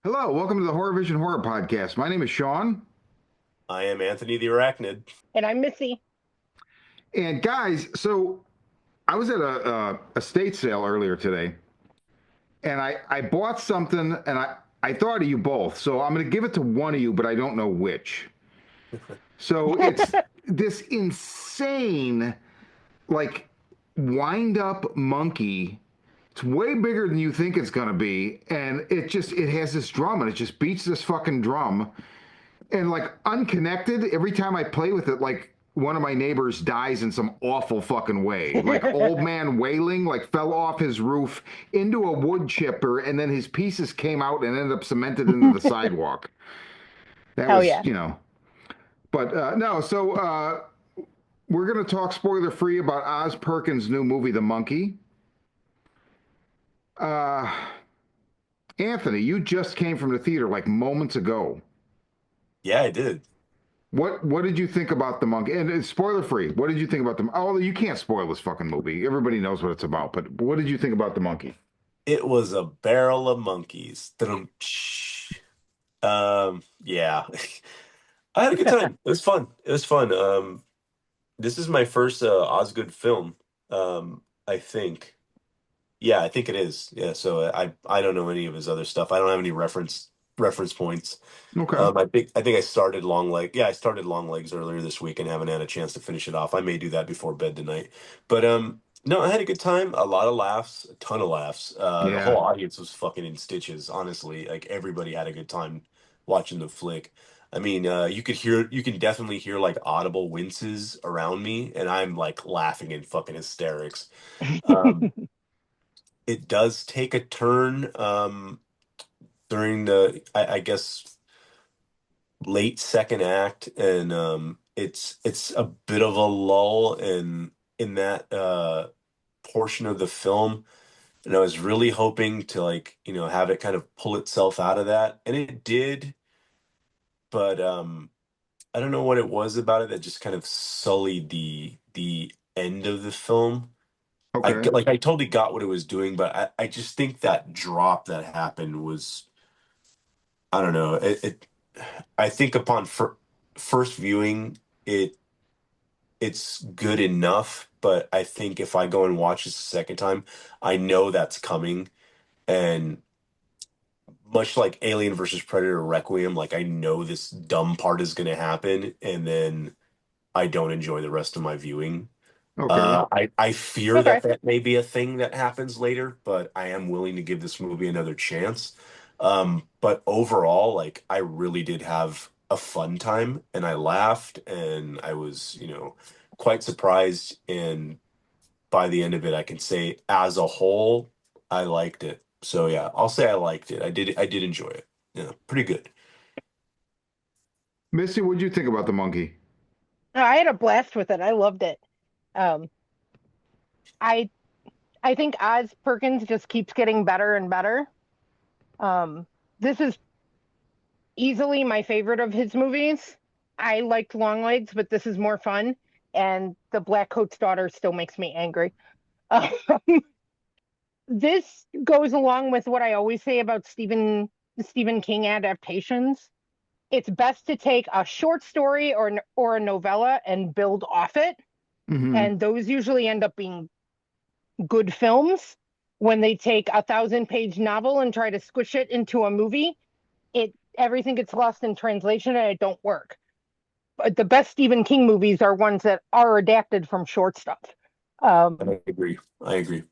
Hello, welcome to the Horror Vision Horror Podcast. My name is Sean. I am Anthony the Arachnid. And I'm Missy. And guys, so I was at a estate sale earlier today, and I bought something, and I thought of you both. So I'm going to give it to one of you, but I don't know which. So it's this insane, like, wind up monkey. It's way bigger than you think it's going to be, and it has this drum, and it just beats this fucking drum. And like unconnected, every time I play with it, like one of my neighbors dies in some awful fucking way. Like old man wailing, like fell off his roof into a wood chipper, and then his pieces came out and ended up cemented into the sidewalk. That Hell was, yeah. but no. So we're gonna talk spoiler free about Oz Perkins' new movie, The Monkey. Uh, Anthony, you just came from the theater like moments ago. Yeah, I did. What did you think about the monkey? And it's spoiler free. What did you think about the? Oh, you can't spoil this fucking movie. Everybody knows what it's about. But what did you think about the monkey? It was a barrel of monkeys. Dum-tsh. Yeah. I had a good time. It was fun. It was fun. This is my first Osgood film. I think. Yeah, I think it is. Yeah, so I don't know any of his other stuff. I don't have any reference points. Okay. I think I started Long Leg. Yeah, I started Long Legs earlier this week and haven't had a chance to finish it off. I may do that before bed tonight. But no, I had a good time. A lot of laughs, a ton of laughs. The whole Yeah. audience was fucking in stitches. Honestly, like everybody had a good time watching the flick. I mean, you can definitely hear like audible winces around me, and I'm like laughing in fucking hysterics. Um, it does take a turn during I guess late second act, and it's a bit of a lull in that portion of the film, and I was really hoping to like have it kind of pull itself out of that, and it did, but I don't know what it was about it that just kind of sullied the end of the film. Okay. I totally got what it was doing, but I just think that drop that happened was, I don't know, it I think upon first viewing it it's good enough, but I think if I go and watch this a second time, I know that's coming. And much like Alien versus Predator Requiem, like I know this dumb part is going to happen, and then I don't enjoy the rest of my viewing. Okay. I fear that Okay. that may be a thing that happens later, but I am willing to give this movie another chance. But overall, like I really did have a fun time, and I laughed, and I was, quite surprised. And by the end of it, I can say as a whole, I liked it. So yeah, I'll say I liked it. I did enjoy it. Yeah, pretty good. Missy, what did you think about the monkey? I had a blast with it. I loved it. Um, I I think Oz Perkins just keeps getting better and better. Um, this is easily my favorite of his movies. I liked Longlegs, but this is more fun. And the Black Coat's daughter still makes me angry. Um, this goes along with what I always say about Stephen King adaptations. It's best to take a short story or a novella and build off it, Hmm. and those usually end up being good films. When they take 1,000-page novel and try to squish it into a movie, it everything gets lost in translation and it don't work. But the best Stephen King movies are ones that are adapted from short stuff. um, I agree. I agree.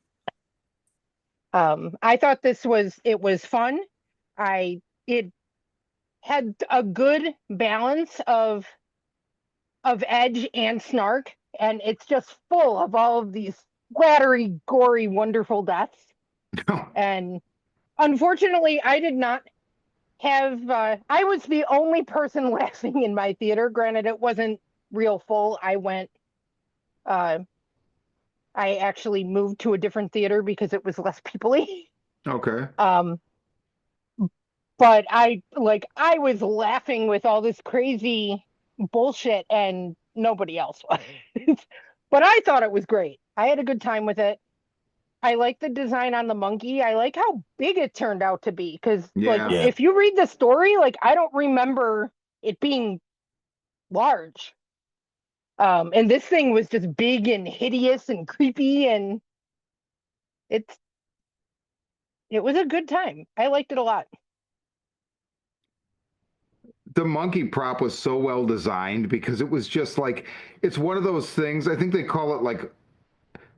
I thought it was fun. I It had a good balance of edge and snark, and it's just full of all of these splattery, gory, wonderful deaths. And unfortunately, I did not have. I was the only person laughing in my theater. Granted, it wasn't real full. Uh, I actually moved to a different theater because it was less peoply. Okay. Um, but I was laughing with all this crazy bullshit, and nobody else was. But I thought it was great. I had a good time with it. I like the design on the monkey. I like how big it turned out to be because, like, Yeah. Yeah. if you read the story, like, I don't remember it being large. And this thing was just big and hideous and creepy, and it's it was a good time. I liked it a lot. The monkey prop was so well designed because it was just like it's one of those things. I think they call it like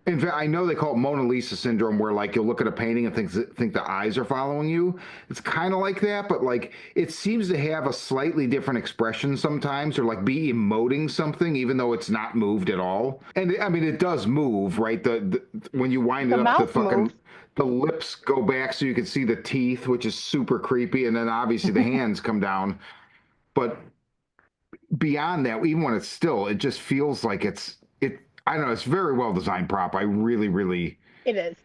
in fact, I know they call it Mona Lisa syndrome, where like you'll look at a painting and think the eyes are following you. It's kind of like that, but like it seems to have a slightly different expression sometimes, or like be emoting something, even though it's not moved at all. And I mean, it does move, right? The when you wind The it up, mouth moves. the lips go back so you can see the teeth, which is super creepy, and then obviously the hands come down. But beyond that, even when it's still, it just feels like it. I don't know. It's very well designed prop. It is.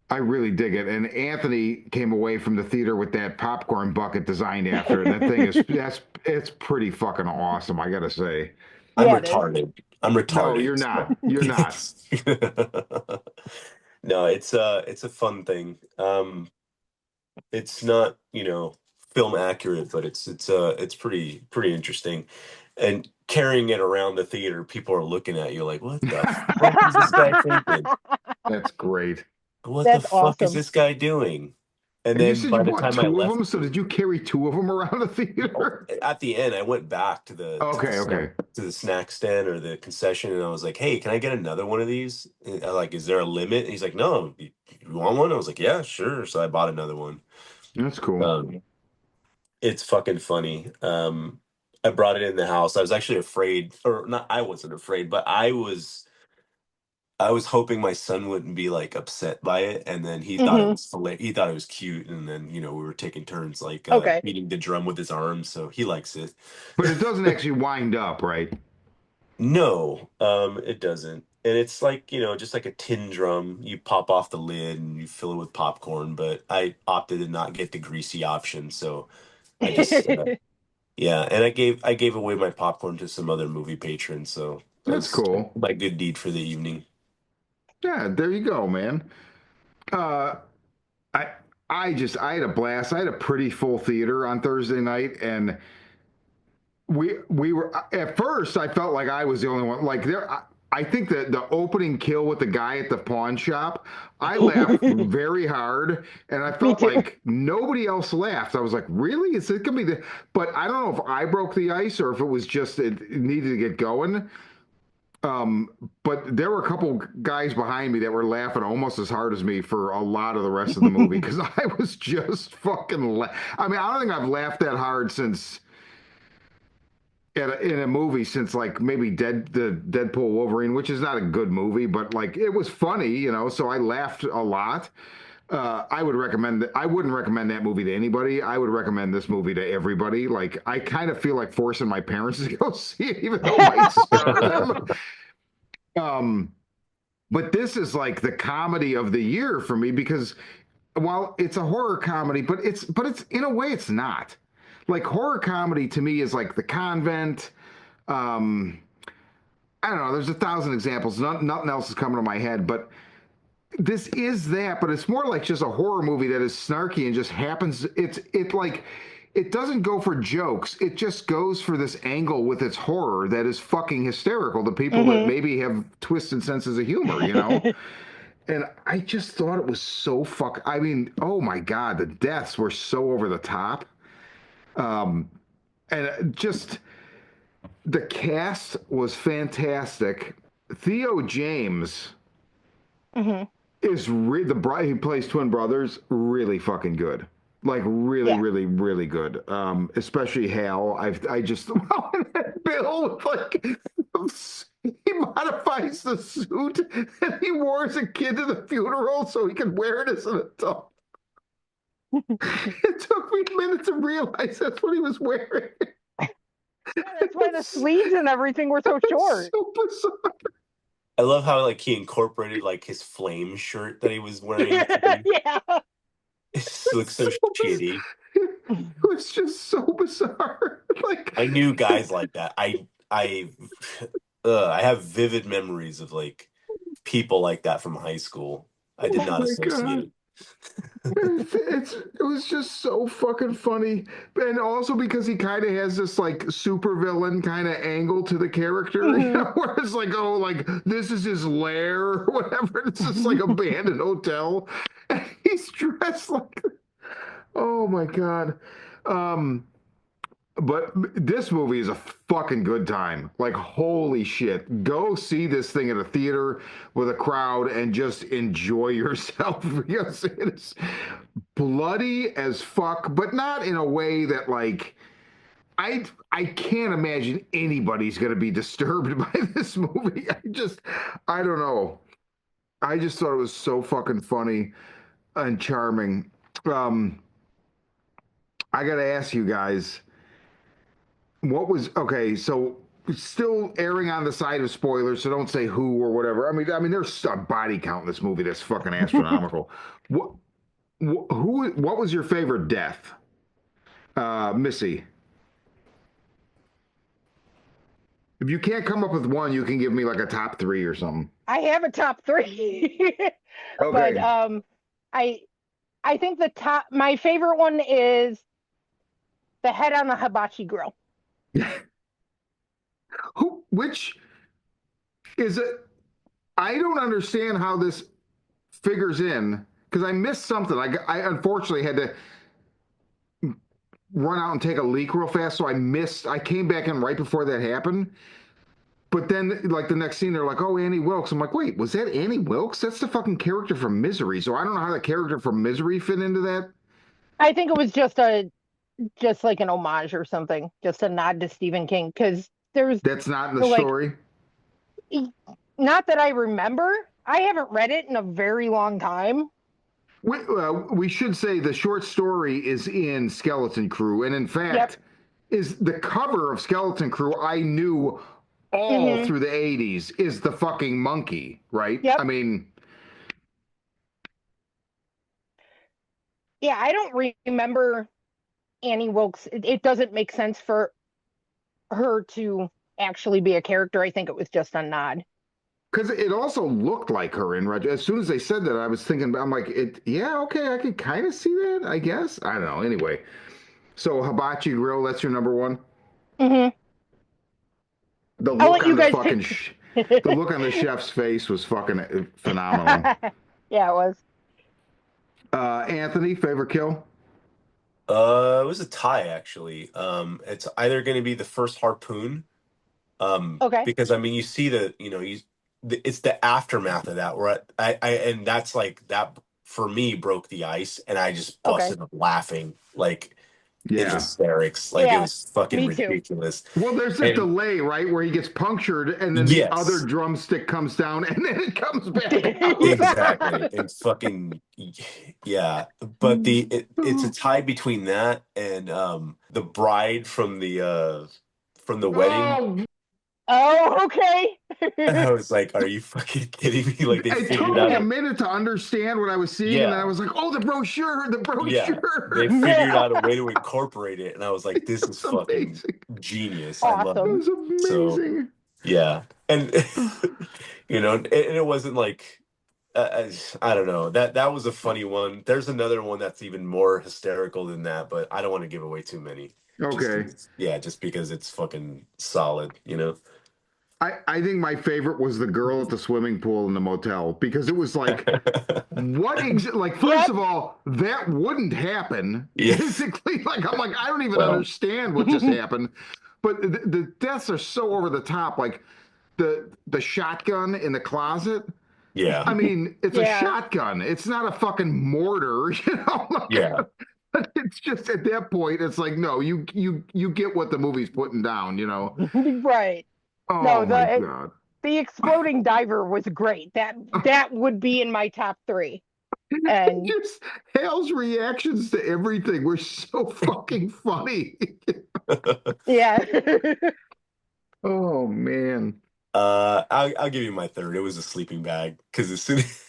I really dig it. And Anthony came away from the theater with that popcorn bucket designed after it. That thing is it's pretty fucking awesome. I gotta say. I'm Yeah, it is. retarded. I'm No, retarded. you're not. So You're not. it's no, it's a fun thing. It's not, film accurate, but it's pretty interesting. And carrying it around the theater, people are looking at you like, what the fuck is this guy thinking? That's great. What the That's fuck is awesome. this guy doing? And And you then said you by the bought time I two of left, them. So did you carry two of them around the oh, theater? at the end, I went back to the Okay, snack okay. to the snack stand or the concession, and I was like, "Hey, can I get another one of these? Like, is there a limit?" And he's like, "No, you want one?" I was like, "Yeah, sure." So I bought another one. That's cool. Um, it's fucking funny. I brought it in the house. I was actually afraid, or not. I wasn't afraid, but I was hoping my son wouldn't be like upset by it, and then Hmm. he thought it was cute, and then we were taking turns like Okay. beating the drum with his arms, so he likes it. But it doesn't actually wind up, right? No, it doesn't. And it's like, just like a tin drum. You pop off the lid and you fill it with popcorn, but I opted to not get the greasy option, so I just yeah, and I gave away my popcorn to some other movie patrons, so that That's was cool. my good deed for the evening. Yeah, there you go, man. Uh, I I had a blast. I had a pretty full theater on Thursday night, and we were at first. I felt like I was the only one. Like there, I think that the opening kill with the guy at the pawn shop, I laughed very hard, and I Me felt too. like nobody else laughed. I was like, really? Is it gonna be the? But I don't know if I broke the ice or if it was just it needed to get going. Um, but there were a couple guys behind me that were laughing almost as hard as me for a lot of the rest of the movie because I was just fucking. I mean, I don't think I've laughed that hard since in a movie since like maybe the Deadpool Wolverine, which is not a good movie, but like it was funny, So I laughed a lot. I would recommend that. I wouldn't recommend that movie to anybody. I would recommend this movie to everybody. Like I kind of feel like forcing my parents to go see it, even though it might scar them. Um, but this is like the comedy of the year for me because while it's a horror comedy, but it's in a way it's not. Like horror comedy to me is like The Convent. Um, I don't know. There's a thousand examples. Nothing else is coming to my head, but this is that. But it's more like just a horror movie that is snarky and just happens. It like it doesn't go for jokes. It just goes for this angle with its horror that is fucking hysterical to people that Hmm. maybe have twisted senses of humor. And I just thought it was so fuck. I mean, oh my god, the deaths were so over the top. Um, and just the cast was fantastic. Theo James Hmm. is the bride he plays twin brothers really fucking good. Like really, Yeah. really, really good. Especially Hal. I just Bill like he modifies the suit that he wore as a kid to the funeral so he could wear it as an adult. It took me a minute to realize that's what he was wearing. Yeah, that's why the It's, sleeves and everything were so it's short. so bizarre. I love how like he incorporated like his flame shirt that he was wearing too. Yeah. It looks It's so so bizarre. shitty. It was just so bizarre. Like I knew guys like that. I have vivid memories of like people like that from high school. I did Oh not my associate God. it. It was just so fucking funny, and also because he kind of has this like supervillain kind of angle to the character, Hmm. where it's like, oh, like this is his lair or whatever. It's just like abandoned hotel, and he's dressed like, oh my God. Um, but this movie is a fucking good time. Like, holy shit. Go see this thing at a theater with a crowd and just enjoy yourself because it is bloody as fuck, but not in a way that, like, I can't imagine anybody's going to be disturbed by this movie. I don't know. I just thought it was so fucking funny and charming. Um, I got to ask you guys. What was okay? So still erring on the side of spoilers, so don't say who or whatever. I mean, there's a body count in this movie that's fucking astronomical. What, who? What was your favorite death, Missy? If you can't come up with one, you can give me like a top three or something. I have a top three, but Okay. I I think my favorite one is the head on the hibachi grill. Who? Which is it? I don't understand how this figures in because I missed something. I unfortunately had to run out and take a leak real fast, so I missed. I came back in right before that happened. But then, like the next scene, they're like, "Oh, Annie Wilkes." I'm like, "Wait, was that Annie Wilkes? That's the fucking character from Misery." So I don't know how the character from Misery fit into that. I think it was just like an homage or something, just a nod to Stephen King because there's That's not in the like story. not that I remember. I haven't read it in a very long time. We should say the short story is in Skeleton Crew, and in Yep. fact, is the cover of Skeleton Crew. I knew all Hmm. through the '80s is the fucking monkey, right? I Yep. mean, Yeah, I don't remember Annie Wilkes. It doesn't make sense for her to actually be a character. I think it was just a nod. because it also looked like her in Red. As soon as they said that, I was thinking, I'm like, it. Yeah, okay, I could kind of see that. I guess I don't know. Anyway, so Hibachi Grill, that's your number one. Hmm. The I'll look let on you the guys fucking, pick. the look on the chef's face was fucking phenomenal. Yeah, it was. Anthony, favorite kill? It was a tie actually. It's either going to be the first harpoon, Okay. because I mean, you see it's the aftermath of that where and that's like that for me broke the ice, and I just Okay. busted up laughing like in Yeah. hysterics, like it Yeah, was fucking me too. ridiculous. Well, there's a And delay, right, where he gets punctured, and then the other yes, drumstick comes down, and then it comes back out. exactly. And fucking yeah. But it's a tie between that and the bride from the wedding. Oh, Oh, okay. And I was like, are you fucking kidding me? Like they it figured took me out a a minute to understand what I was seeing, and then I yeah, was like, "Oh, the brochure, the yeah. They brochure." figured Yeah. out a way to incorporate it, and I was like, this is It's fucking amazing. genius. I love It it. Awesome. was So amazing. yeah. And and it wasn't like I don't know. That was a funny one. There's another one that's even more hysterical than that, but I don't want to give away too many. Okay. Just because it's fucking solid. I think my favorite was the girl at the swimming pool in the motel because it was like, like, first Yep. of all, that wouldn't happen. Yeah. Basically, like, I'm like, I don't even Well, understand what just happened. But the deaths are so over the top. Like the shotgun in the closet. yeah. I mean, it's a Yeah. shotgun. It's not a fucking mortar, you know. Yeah. It's just at that point, it's like, no, you get what the movie's putting down, you know. Right. Oh No, my God. the exploding diver was great. That would be in my top three. And Just Hale's reactions to everything were so fucking funny. yeah. Oh man. I'll give you my third. It was a sleeping bag because as soon as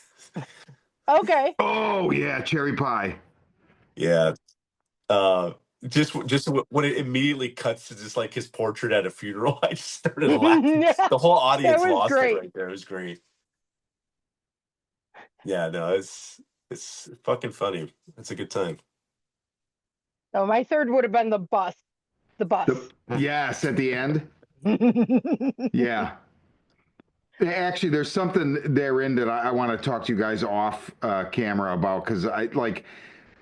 Okay. Oh yeah, cherry pie. yeah, uh, just when it immediately cuts to just like his portrait at a funeral, I just started laughing. Yeah, The whole that audience was lost it great. right there. It was great. Yeah, no, it's fucking funny. It's a good time. No, my third would have been the bus. The bus. Yes, at the end. Yeah. Actually, there's something therein that I want to talk to you guys off camera about because I like.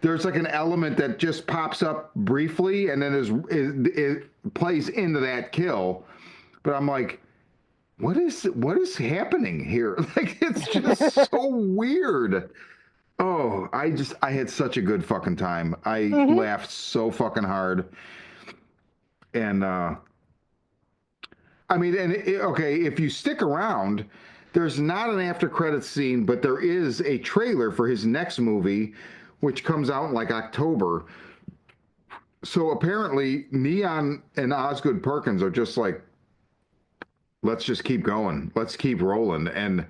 There's like an element that just pops up briefly and then it plays into that kill, but I'm like, what is happening here? Like it's just so weird. Oh, I had such a good fucking time. I Mhm. laughed so fucking hard, and I mean, and okay, if you stick around, there's not an after credits scene, but there is a trailer for his next movie, which comes out in like October. So apparently, Neon and Osgood Perkins are just like, let's just keep going, let's keep rolling, and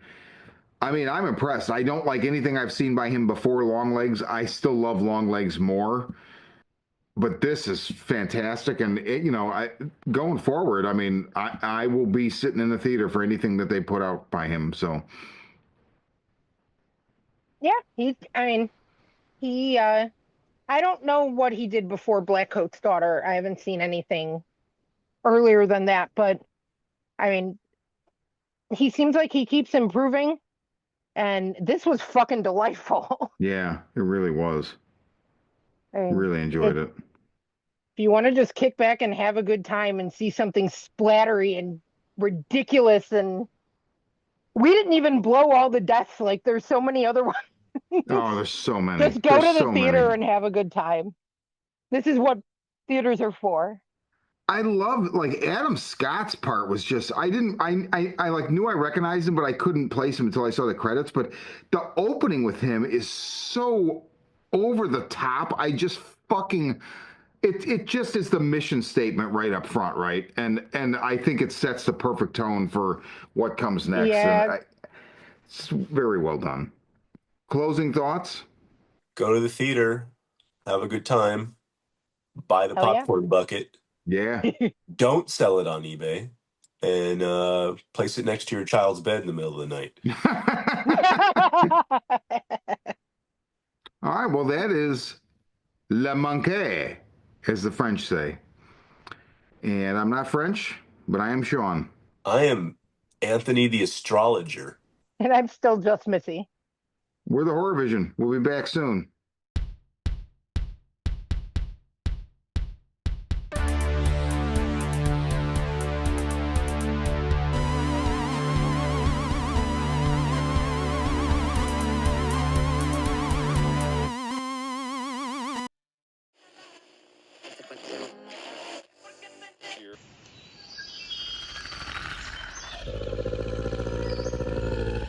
I mean, I'm impressed. I don't like anything I've seen by him before Longlegs. I still love Longlegs more, but this is fantastic. And going forward, I mean, I will be sitting in the theater for anything that they put out by him. So Yeah, I mean, he. I don't know what he did before Blackcoat's Daughter. I haven't seen anything earlier than that, but I mean, he seems like he keeps improving, and this was fucking delightful. yeah, it really was. I mean, Really enjoyed if it. you want to just kick back and have a good time and see something splattery and ridiculous, and we didn't even blow all the deaths. Like there's so many other ones. Oh, there's so many. Just go There's to the so theater many. and have a good time. This is what theaters are for. I love like Adam Scott's part was just I didn't I like knew I recognized him, but I couldn't place him until I saw the credits. But the opening with him is so over the top. I just fucking it just is the mission statement right up front, right? And I think it sets the perfect tone for what comes next. And Yeah. it's very well done. Closing thoughts? Go to the theater, have a good time, buy the Hell yeah. popcorn bucket, Yeah. don't sell it on eBay, and place it next to your child's bed in the middle of the night. All right. Well, that is Le Monkey, as the French say. And I'm not French, but I am Sean. I am Anthony the astrologer. And I'm still just Missy. We're the Horror Vision. We'll be back soon.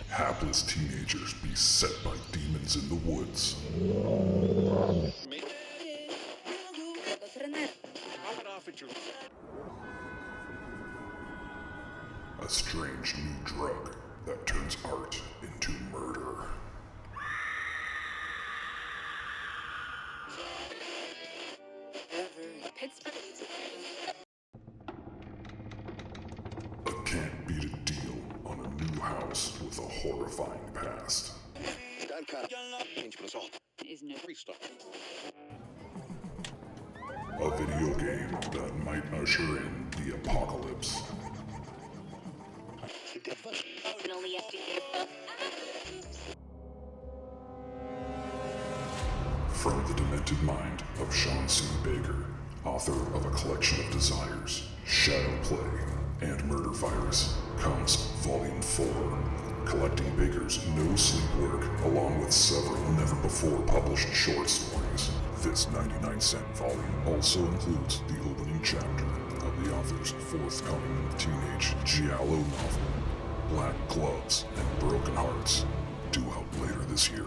Hapless teenagers beset by demons in the woods. A strange new drug that turns art into murder. A can't beat a deal on a new house with a horrifying past. A video game that might usher in the apocalypse. From the demented mind of Sean C. Baker, author of a collection of desires, Shadow Play, and Murder Virus, comes Volume 4, collecting Baker's no sleep work along with several never-before-published short stories. This 99-cent volume also includes the opening chapter of the author's forthcoming teenage giallo novel, Black Gloves and Broken Hearts, due out later this year.